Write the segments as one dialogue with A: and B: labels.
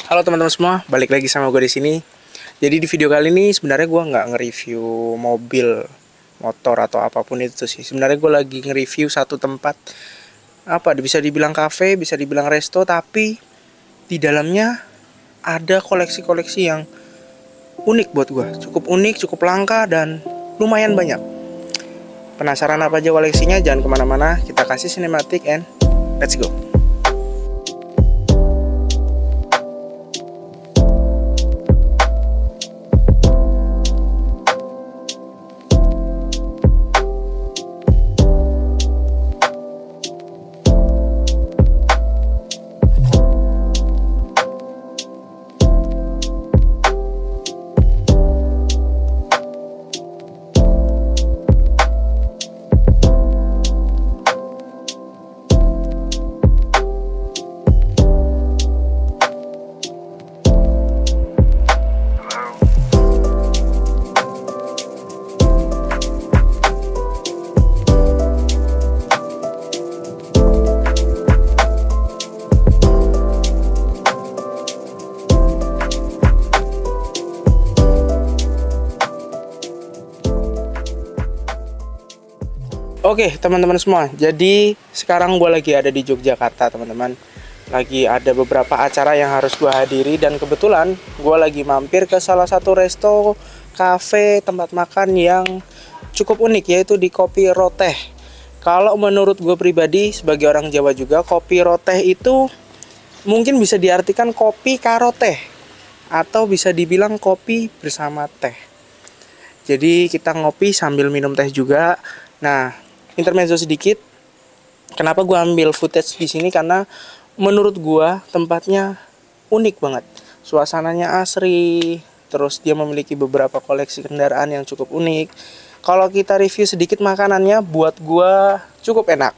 A: Halo teman-teman semua, balik lagi sama gue di sini. Jadi di video kali ini sebenarnya gue nggak nge-review mobil, motor atau apapun itu sih. Sebenarnya gue lagi nge-review satu tempat, bisa dibilang kafe, bisa dibilang resto, tapi di dalamnya ada koleksi-koleksi yang unik buat gue. Cukup unik, cukup langka dan lumayan banyak. Penasaran apa aja koleksinya? Jangan kemana-mana, kita kasih sinematik and let's go. Oke teman-teman semua, jadi sekarang gue lagi ada di Yogyakarta teman-teman. Lagi ada beberapa acara yang harus gue hadiri dan kebetulan gue lagi mampir ke salah satu resto, cafe, tempat makan yang cukup unik, yaitu di Kopi Roteh. Kalau menurut gue pribadi sebagai orang Jawa juga, Kopi Roteh itu mungkin bisa diartikan kopi karo teh, atau bisa dibilang kopi bersama teh. Jadi kita ngopi sambil minum teh juga. Nah, intermezzo sedikit, kenapa gue ambil footage di sini karena menurut gue tempatnya unik banget, suasananya asri, terus dia memiliki beberapa koleksi kendaraan yang cukup unik. Kalau kita review sedikit makanannya, buat gue cukup enak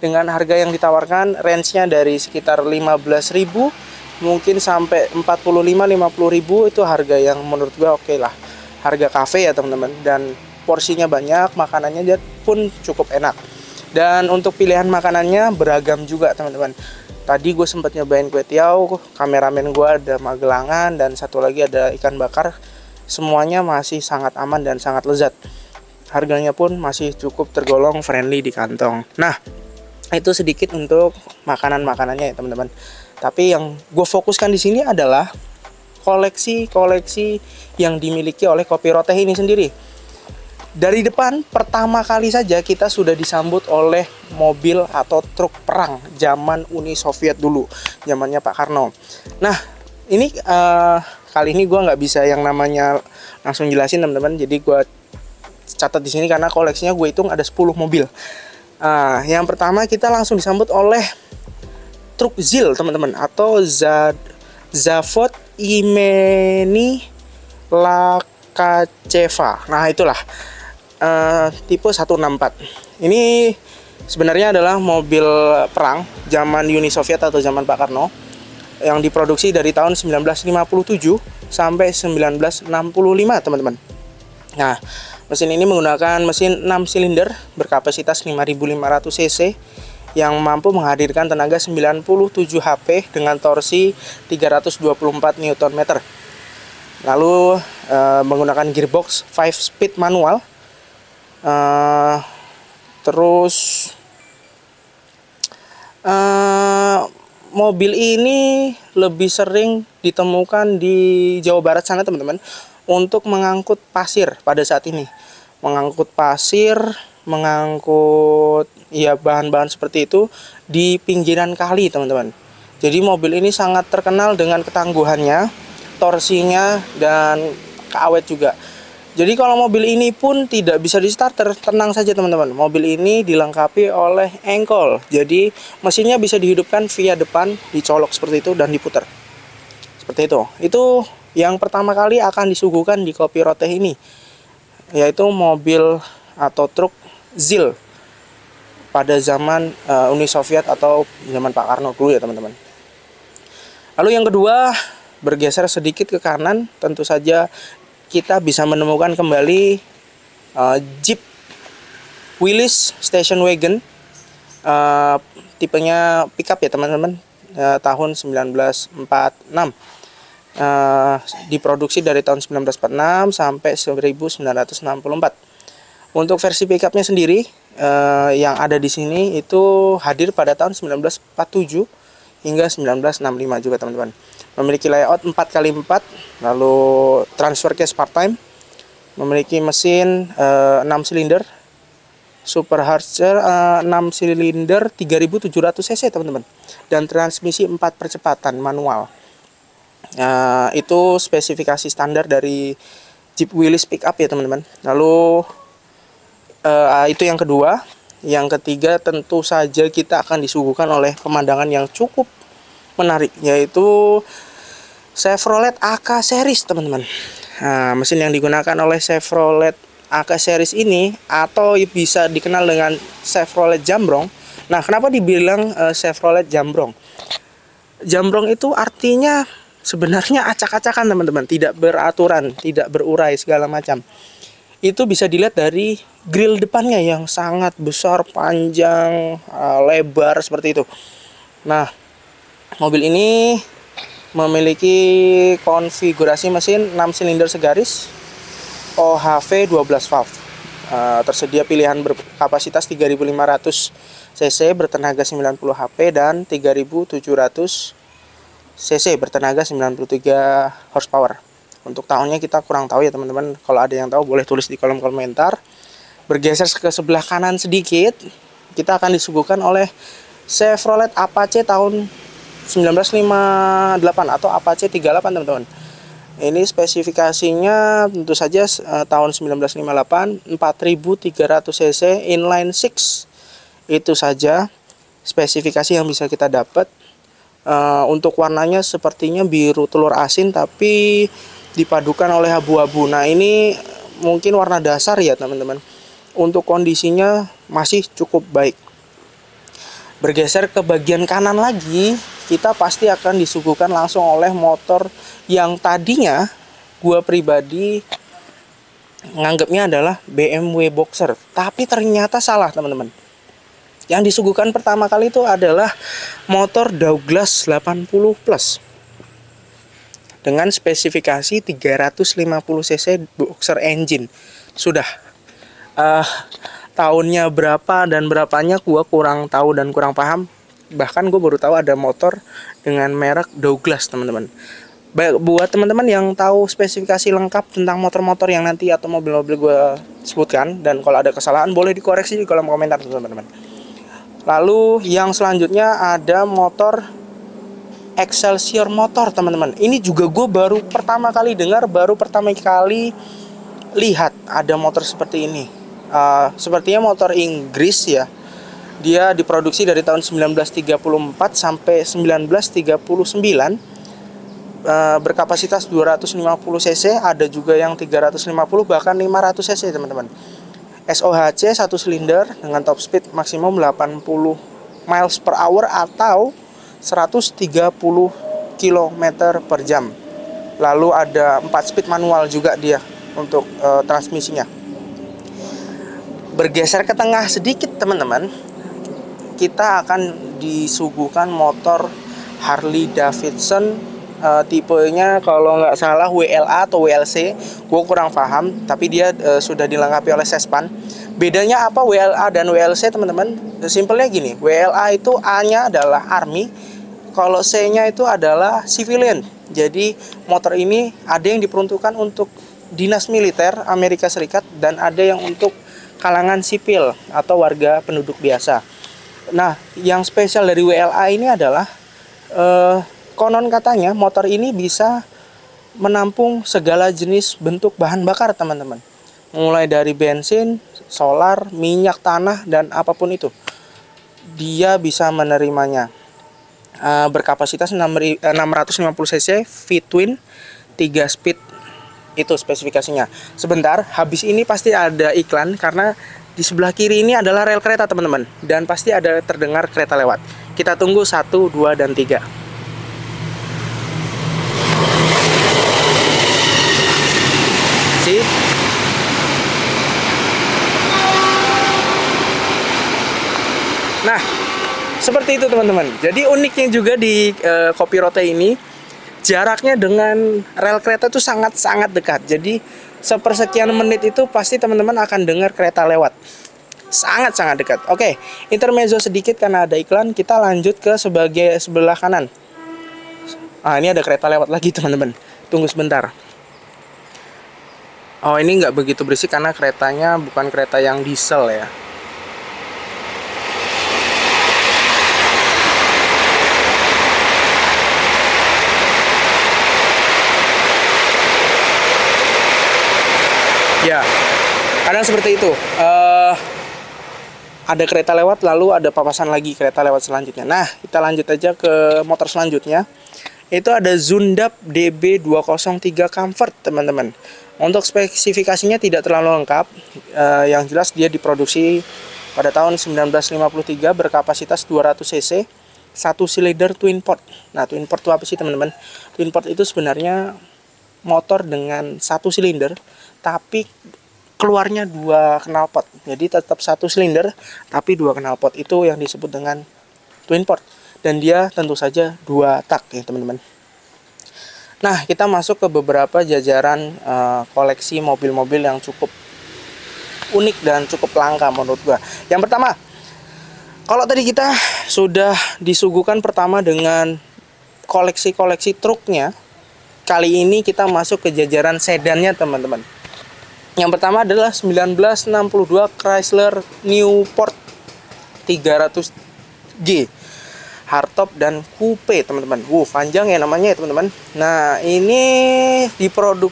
A: dengan harga yang ditawarkan, range-nya dari sekitar 15.000 mungkin sampai 45-50.000. Itu harga yang menurut gue oke lah, harga cafe ya teman-teman, dan porsinya banyak, makanannya pun cukup enak. Dan untuk pilihan makanannya beragam juga teman-teman. Tadi gue sempat nyobain kue tiaw, kameramen gue ada magelangan, dan satu lagi ada ikan bakar. Semuanya masih sangat aman dan sangat lezat. Harganya pun masih cukup tergolong friendly di kantong. Nah, itu sedikit untuk makanan-makanannya ya teman-teman. Tapi yang gue fokuskan di sini adalah koleksi-koleksi yang dimiliki oleh Kopi Roteh ini sendiri. Dari depan pertama kali saja kita sudah disambut oleh mobil atau truk perang zaman Uni Soviet dulu, zamannya Pak Karno. Nah, ini kali ini gue nggak bisa yang namanya langsung jelasin teman-teman. Jadi gue catat di sini karena koleksinya gue hitung ada 10 mobil. Yang pertama kita langsung disambut oleh truk ZIL teman-teman, atau Zavod Imeni Lakacheva. Nah itulah. Tipe 164. Ini sebenarnya adalah mobil perang zaman Uni Soviet atau zaman Pak Karno yang diproduksi dari tahun 1957 sampai 1965 teman-teman. Nah, mesin ini menggunakan mesin 6 silinder berkapasitas 5.500 cc yang mampu menghadirkan tenaga 97 HP dengan torsi 324 Nm. Lalu menggunakan gearbox 5 speed manual. Mobil ini lebih sering ditemukan di Jawa Barat sana teman-teman, untuk mengangkut pasir pada saat ini. Mengangkut pasir, mengangkut ya bahan-bahan seperti itu di pinggiran kali teman-teman. Jadi mobil ini sangat terkenal dengan ketangguhannya, torsinya, dan keawet juga. Jadi kalau mobil ini pun tidak bisa di starter, tenang saja teman-teman. Mobil ini dilengkapi oleh engkol. Jadi mesinnya bisa dihidupkan via depan, dicolok seperti itu dan diputar. Seperti itu. Itu yang pertama kali akan disuguhkan di Kopi Roteh ini, yaitu mobil atau truk ZIL pada zaman Uni Soviet atau zaman Pak Karno dulu ya teman-teman. Lalu yang kedua, bergeser sedikit ke kanan, tentu saja kita bisa menemukan kembali Jeep Willys Station Wagon, tipenya pickup ya teman-teman, tahun 1946. diproduksi dari tahun 1946 sampai 1964. Untuk versi pickupnya sendiri yang ada di sini itu hadir pada tahun 1947 hingga 1965 juga teman-teman. Memiliki layout 4x4, lalu transfer case part-time, memiliki mesin 6 silinder, supercharger 6 silinder 3700 cc teman-teman, dan transmisi 4 percepatan manual. Itu spesifikasi standar dari Jeep Willys pickup ya teman-teman. Lalu itu yang kedua. Yang ketiga, tentu saja kita akan disuguhkan oleh pemandangan yang cukup menarik, yaitu Chevrolet AK Series teman-teman. Mesin yang digunakan oleh Chevrolet AK Series ini, atau bisa dikenal dengan Chevrolet Jambrong. Nah, kenapa dibilang Chevrolet Jambrong? Jambrong itu artinya sebenarnya acak-acakan teman-teman, tidak beraturan, tidak berurai segala macam. Itu bisa dilihat dari grill depannya yang sangat besar, panjang, lebar seperti itu. Nah, mobil ini memiliki konfigurasi mesin 6 silinder segaris OHV 12 valve. Tersedia pilihan berkapasitas 3500 cc bertenaga 90 HP dan 3700 cc bertenaga 93 horsepower. Untuk tahunnya kita kurang tahu ya teman-teman. Kalau ada yang tahu boleh tulis di kolom komentar. Bergeser ke sebelah kanan sedikit, kita akan disuguhkan oleh Chevrolet Apache tahun 1958 atau Apache 38 teman-teman. Ini spesifikasinya tentu saja tahun 1958, 4300 cc inline 6. Itu saja spesifikasi yang bisa kita dapat. Untuk warnanya sepertinya biru telur asin tapi dipadukan oleh abu-abu. Nah, ini mungkin warna dasar ya teman-teman. Untuk kondisinya masih cukup baik. Bergeser ke bagian kanan lagi, kita pasti akan disuguhkan langsung oleh motor yang tadinya gua pribadi nganggapnya adalah BMW Boxer, tapi ternyata salah teman-teman. Yang disuguhkan pertama kali itu adalah motor Douglas 80 Plus dengan spesifikasi 350 cc boxer engine. Sudah tahunnya berapa dan berapanya gua kurang tahu dan kurang paham. Bahkan gue baru tahu ada motor dengan merek Douglas teman-teman. Baik, buat teman-teman yang tahu spesifikasi lengkap tentang motor-motor yang nanti atau mobil-mobil gue sebutkan, dan kalau ada kesalahan boleh dikoreksi di kolom komentar teman-teman. Lalu yang selanjutnya ada motor Excelsior Motor teman-teman. Ini juga gue baru pertama kali dengar, baru pertama kali lihat ada motor seperti ini. Sepertinya motor Inggris ya. Dia diproduksi dari tahun 1934 sampai 1939. Berkapasitas 250 cc, ada juga yang 350 bahkan 500 cc teman-teman. SOHC 1 silinder dengan top speed maksimum 80 miles per hour atau 130 km per jam. Lalu ada 4 speed manual juga dia untuk transmisinya. Bergeser ke tengah sedikit teman-teman, kita akan disuguhkan motor Harley Davidson tipenya kalau nggak salah WLA atau WLC, gue kurang paham, tapi dia sudah dilengkapi oleh sespan. Bedanya apa WLA dan WLC teman-teman? Simpelnya gini, WLA itu A-nya adalah Army, kalau C-nya itu adalah Civilian. Jadi motor ini ada yang diperuntukkan untuk dinas militer Amerika Serikat dan ada yang untuk kalangan sipil atau warga penduduk biasa. Nah, yang spesial dari WLA ini adalah konon katanya motor ini bisa menampung segala jenis bentuk bahan bakar teman-teman. Mulai dari bensin, solar, minyak tanah, dan apapun itu. Dia bisa menerimanya. Berkapasitas 650 cc, V-twin, 3 speed. Itu spesifikasinya. Sebentar, habis ini pasti ada iklan karena di sebelah kiri ini adalah rel kereta teman-teman. Dan pasti ada terdengar kereta lewat. Kita tunggu 1, 2, dan 3. Nah, seperti itu teman-teman. Jadi uniknya juga di Kopi Rote ini, jaraknya dengan rel kereta itu sangat-sangat dekat. Jadi sepersekian menit itu pasti teman-teman akan dengar kereta lewat. Sangat-sangat dekat. Oke, intermezzo sedikit karena ada iklan. Kita lanjut ke sebelah kanan. Ini ada kereta lewat lagi teman-teman. Tunggu sebentar. Oh, ini nggak begitu berisik karena keretanya bukan kereta yang diesel ya. Ya, kadang seperti itu. Ada kereta lewat, lalu ada papasan lagi kereta lewat selanjutnya. Nah, kita lanjut aja ke motor selanjutnya. Itu ada Zundap DB203 Comfort, teman-teman. Untuk spesifikasinya tidak terlalu lengkap. Yang jelas dia diproduksi pada tahun 1953, berkapasitas 200 cc, 1 silinder twin port. Nah, twin port itu apa sih, teman-teman? Twin port itu sebenarnya motor dengan 1 silinder, tapi keluarnya 2 knalpot. Jadi tetap 1 silinder tapi 2 knalpot, itu yang disebut dengan twin port, dan dia tentu saja 2 tak ya teman-teman. Nah, kita masuk ke beberapa jajaran koleksi mobil-mobil yang cukup unik dan cukup langka menurut gua. Yang pertama, kalau tadi kita sudah disuguhkan pertama dengan koleksi-koleksi truknya, kali ini kita masuk ke jajaran sedannya teman-teman. Yang pertama adalah 1962 Chrysler Newport 300G hardtop dan coupe teman-teman. Panjang ya namanya ya teman-teman. Nah,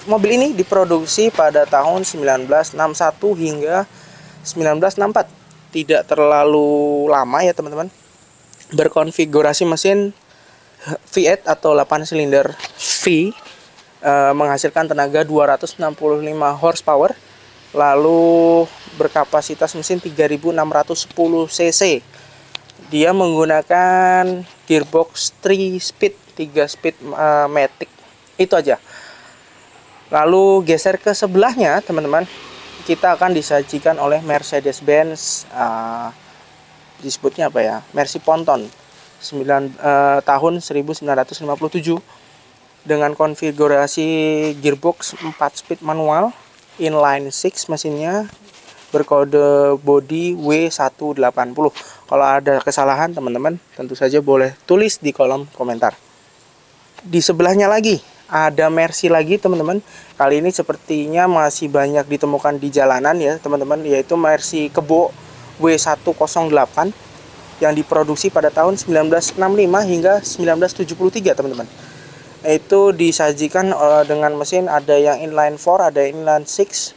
A: mobil ini diproduksi pada tahun 1961 hingga 1964. Tidak terlalu lama ya teman-teman. Berkonfigurasi mesin V8 atau 8 silinder V, menghasilkan tenaga 265 horsepower, lalu berkapasitas mesin 3610 cc. Dia menggunakan gearbox 3 speed matic. Itu aja. Lalu geser ke sebelahnya teman-teman, kita akan disajikan oleh Mercedes-Benz, disebutnya apa ya, Mercy Ponton tahun 1957 dengan konfigurasi gearbox 4 speed manual inline 6 mesinnya, berkode bodi W180. Kalau ada kesalahan teman-teman tentu saja boleh tulis di kolom komentar. Di sebelahnya lagi ada Mercy lagi teman-teman. Kali ini sepertinya masih banyak ditemukan di jalanan ya teman-teman, yaitu Mercy Kebo W108 yang diproduksi pada tahun 1965 hingga 1973 teman-teman. Itu disajikan dengan mesin, ada yang inline 4, ada inline 6,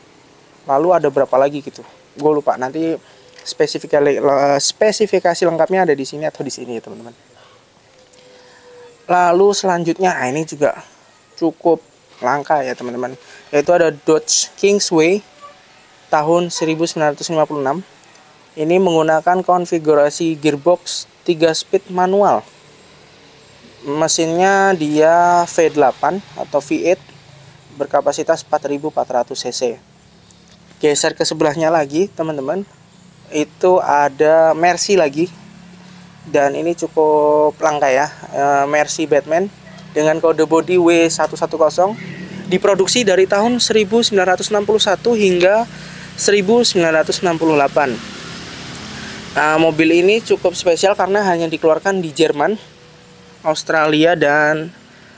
A: lalu ada berapa lagi gitu, gue lupa. Nanti spesifikasi lengkapnya ada di sini atau di sini ya teman-teman. Lalu selanjutnya, ini juga cukup langka ya teman-teman, yaitu ada Dodge Kingsway tahun 1956. Ini menggunakan konfigurasi gearbox 3 speed manual. Mesinnya dia V8 atau V8 berkapasitas 4400 cc. Geser ke sebelahnya lagi teman-teman, itu ada Mercy lagi, dan ini cukup langka ya, Mercy Batman dengan kode bodi W110, diproduksi dari tahun 1961 hingga 1968. Nah, mobil ini cukup spesial karena hanya dikeluarkan di Jerman, Australia, dan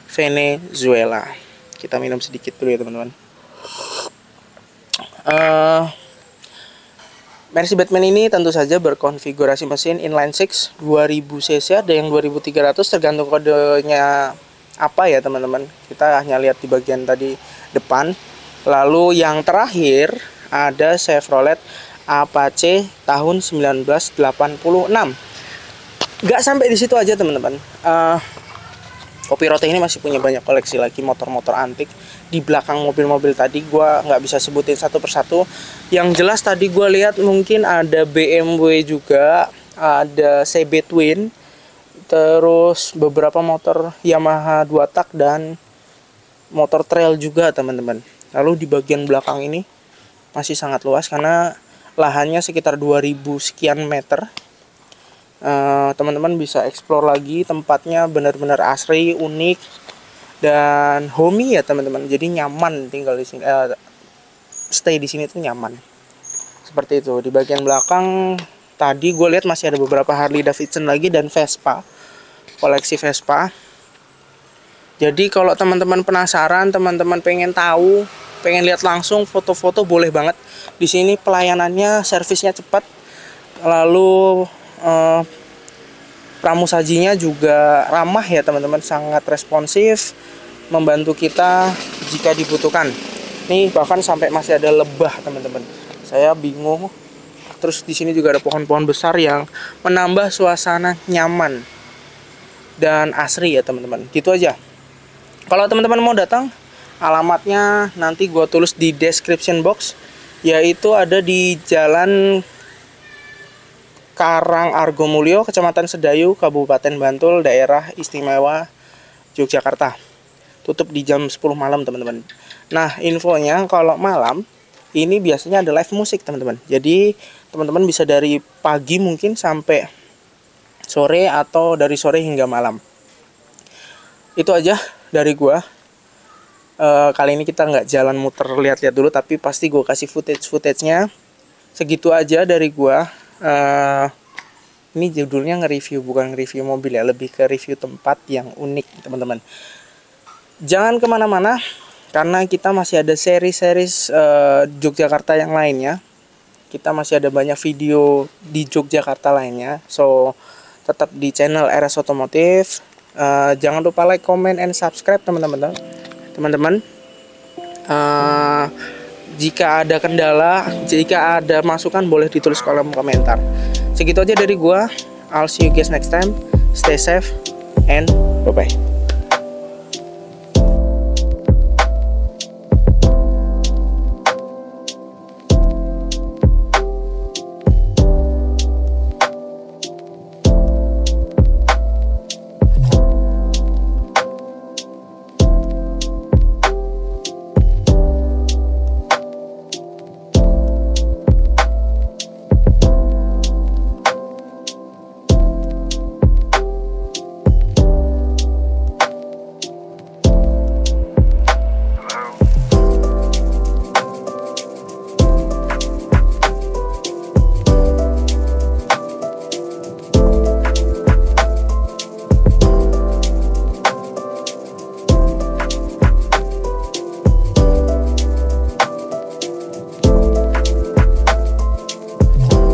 A: Venezuela. Kita minum sedikit dulu ya teman-teman. Mercy Batman ini tentu saja berkonfigurasi mesin inline 6 2000 cc, ada yang 2300, tergantung kodenya apa ya teman-teman. Kita hanya lihat di bagian tadi depan. Lalu yang terakhir ada Chevrolet Apache tahun 1986. Gak sampai di situ aja teman-teman. Kopi Rote ini masih punya banyak koleksi lagi motor-motor antik. Di belakang mobil-mobil tadi gue nggak bisa sebutin satu persatu. Yang jelas tadi gue lihat mungkin ada BMW juga, ada CB Twin, terus beberapa motor Yamaha 2 tak dan motor trail juga teman-teman. Lalu di bagian belakang ini masih sangat luas karena lahannya sekitar 2000 sekian meter. Teman-teman bisa explore lagi, tempatnya benar-benar asri, unik, dan homey ya teman-teman. Jadi nyaman tinggal di sini, stay di sini tuh nyaman. Seperti itu. Di bagian belakang tadi gue lihat masih ada beberapa Harley Davidson lagi dan Vespa, koleksi Vespa. Jadi kalau teman-teman penasaran, teman-teman pengen tahu, pengen lihat langsung foto-foto, boleh banget. Di sini pelayanannya, servisnya cepat, lalu pramusajinya juga ramah ya teman-teman, sangat responsif, membantu kita jika dibutuhkan. Nih bahkan sampai masih ada lebah teman-teman. Saya bingung. Terus di sini juga ada pohon-pohon besar yang menambah suasana nyaman dan asri ya teman-teman. Gitu aja. Kalau teman-teman mau datang, alamatnya nanti gua tulis di description box, yaitu ada di Jalan Karang Argomulyo, Kecamatan Sedayu, Kabupaten Bantul, Daerah Istimewa Yogyakarta. Tutup di jam 10 malam teman-teman. Nah infonya kalau malam ini biasanya ada live musik teman-teman. Jadi teman-teman bisa dari pagi mungkin sampai sore atau dari sore hingga malam. Itu aja dari gua. Kali ini kita nggak jalan muter lihat-lihat dulu, tapi pasti gua kasih footage-nya. Segitu aja dari gua. Ini judulnya nge-review, bukan nge-review mobil ya, lebih ke review tempat yang unik teman-teman. Jangan kemana-mana, karena kita masih ada seri-seri Yogyakarta yang lainnya. Kita masih ada banyak video di Yogyakarta lainnya. So tetap di channel RS Otomotif. Jangan lupa like, comment, and subscribe teman-teman. Jika ada kendala, jika ada masukan, boleh ditulis kolom komentar. Segitu aja dari gua. I'll see you guys next time. Stay safe and bye-bye.